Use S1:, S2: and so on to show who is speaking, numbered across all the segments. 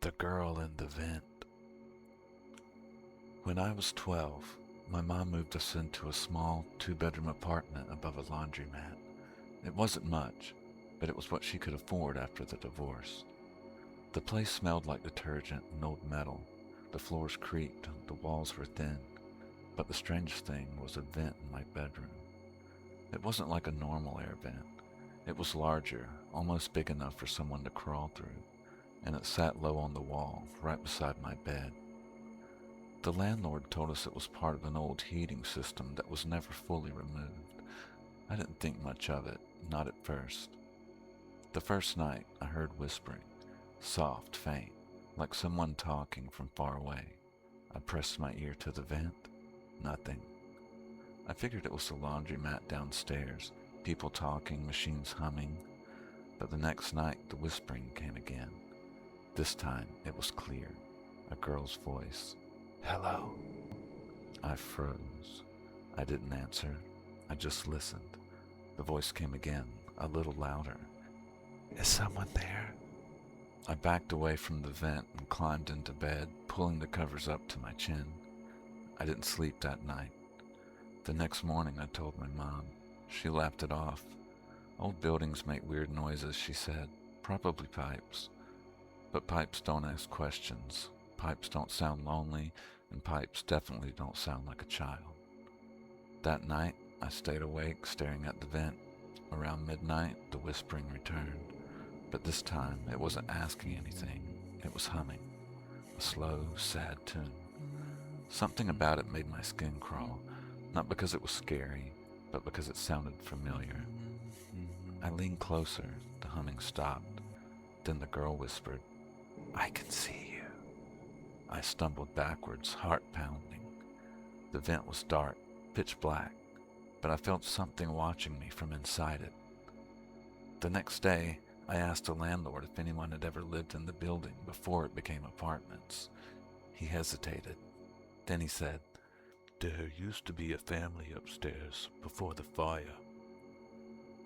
S1: The girl in the vent. When I was 12, my mom moved us into a small 2-bedroom apartment above a laundromat. It wasn't much, but it was what she could afford after the divorce. The place smelled like detergent and old metal. The floors creaked, the walls were thin, but the strangest thing was a vent in my bedroom. It wasn't like a normal air vent. It was larger, almost big enough for someone to crawl through, and it sat low on the wall, right beside my bed. The landlord told us it was part of an old heating system that was never fully removed. I didn't think much of it, not at first. The first night, I heard whispering, soft, faint, like someone talking from far away. I pressed my ear to the vent. Nothing. I figured it was the laundromat downstairs, people talking, machines humming. But the next night, the whispering came again. This time, it was clear. A girl's voice. "Hello." I froze. I didn't answer. I just listened. The voice came again, a little louder. "Is someone there?" I backed away from the vent and climbed into bed, pulling the covers up to my chin. I didn't sleep that night. The next morning I told my mom. She laughed it off. "Old buildings make weird noises," she said. "Probably pipes. But pipes don't ask questions. Pipes don't sound lonely, and pipes definitely don't sound like a child." That night, I stayed awake, staring at the vent. Around midnight, the whispering returned. But this time, it wasn't asking anything. It was humming. A slow, sad tune. Something about it made my skin crawl. Not because it was scary, but because it sounded familiar. I leaned closer. The humming stopped. Then the girl whispered, "I can see you." I stumbled backwards, heart pounding. The vent was dark, pitch black, but I felt something watching me from inside it. The next day, I asked the landlord if anyone had ever lived in the building before it became apartments. He hesitated. Then he said, "There used to be a family upstairs before the fire."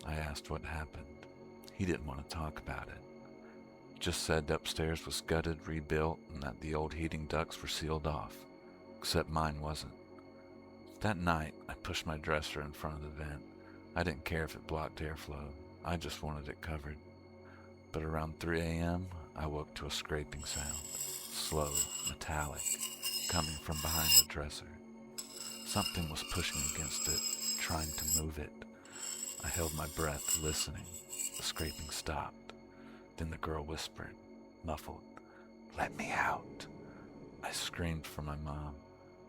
S1: I asked what happened. He didn't want to talk about it. Just said upstairs was gutted, rebuilt, and that the old heating ducts were sealed off, except mine wasn't. That night, I pushed my dresser in front of the vent. I didn't care if it blocked airflow. I just wanted it covered. But around 3 a.m., I woke to a scraping sound, slow, metallic, coming from behind the dresser. Something was pushing against it, trying to move it. I held my breath, listening. The scraping stopped. Then the girl whispered, muffled, "Let me out." I screamed for my mom.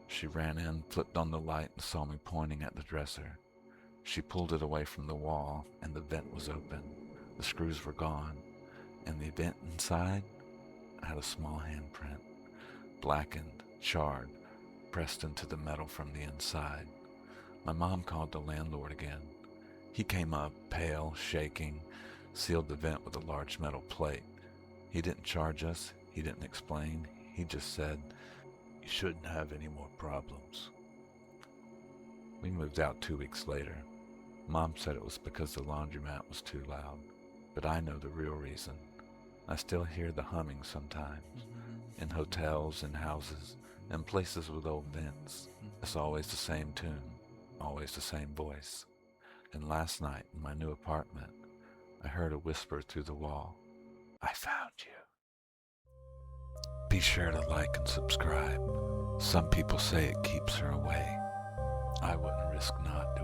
S1: She ran in, flipped on the light, and saw me pointing at the dresser. She pulled it away from the wall, and the vent was open. The screws were gone, and the vent inside had a small handprint, blackened, charred, pressed into the metal from the inside. My mom called the landlord again. He came up, pale, shaking, sealed the vent with a large metal plate. He didn't charge us. He didn't explain. He just said, "You shouldn't have any more problems." We moved out 2 weeks later. Mom said it was because the laundromat was too loud, but I know the real reason. I still hear the humming sometimes, in hotels, in houses, in places with old vents. It's always the same tune, always the same voice. And last night, in my new apartment, I heard a whisper through the wall, "I found you." Be sure to like and subscribe. Some people say it keeps her away. I wouldn't risk not doing